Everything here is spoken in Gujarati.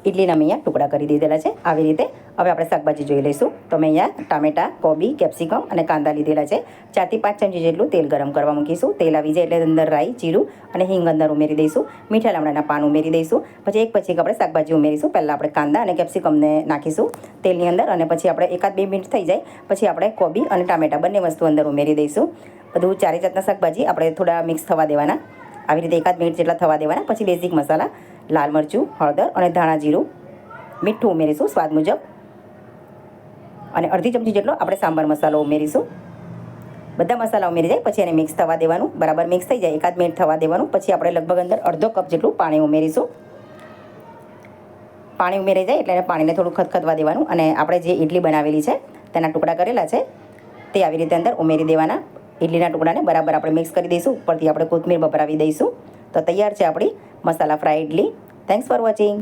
ઇડલીના મેં અહીંયા ટુકડા કરી દીધેલા છે આવી રીતે. હવે આપણે શાકભાજી જોઈ લઈશું. તો મેં અહીંયા ટામેટાં, કોબી, કેપ્સિકમ અને કાંદા લીધેલા છે. 4 થી 5 ચમચી જેટલું તેલ ગરમ કરવા મૂકીશું. તેલ આવી જાય એટલે અંદર રાઈ, જીરું અને હિંગ અંદર ઉમેરી દઈશું. મીઠા લીમડાના પાન ઉમેરી દઈશું. પછી એક પછી આપણે શાકભાજી ઉમેરીશું. પહેલાં આપણે કાંદા અને કેપ્સિકમને નાખીશું તેલની અંદર, અને પછી આપણે 1-2 મિનિટ થઈ જાય પછી આપણે કોબી અને ટામેટાં બંને વસ્તુ અંદર ઉમેરી દઈશું. બધું 4 જાતના શાકભાજી આપણે થોડા મિક્સ થવા દેવાના, આવી રીતે 1 મિનિટ જેટલા થવા દેવાના. પછી બેઝિક મસાલા, લાલ મરચું, હળદર અને ધાણા જીરું, મીઠું ઉમેરીશું સ્વાદ મુજબ, અને અડધી ચમચી જેટલો આપણે સાંભાર મસાલો ઉમેરીશું. બધા મસાલા ઉમેરી જાય પછી એને મિક્સ થવા દેવાનું. બરાબર મિક્સ થઈ જાય 1 મિનિટ થવા દેવાનું. પછી આપણે લગભગ અંદર અડધો કપ જેટલું પાણી ઉમેરીશું. પાણી ઉમેરી જાય એટલે એને પાણીને થોડું ખદખદવા દેવાનું, અને આપણે જે ઇડલી બનાવેલી છે તેના ટુકડા કરેલા છે તે આવી રીતે અંદર ઉમેરી દેવાના. ઇડલીના ટુકડાને બરાબર આપણે મિક્સ કરી દઈશું. ઉપરથી આપણે કોથમીર ભભરાવી દઈશું. તો તૈયાર છે આપણી masala fry idli. Thanks for watching.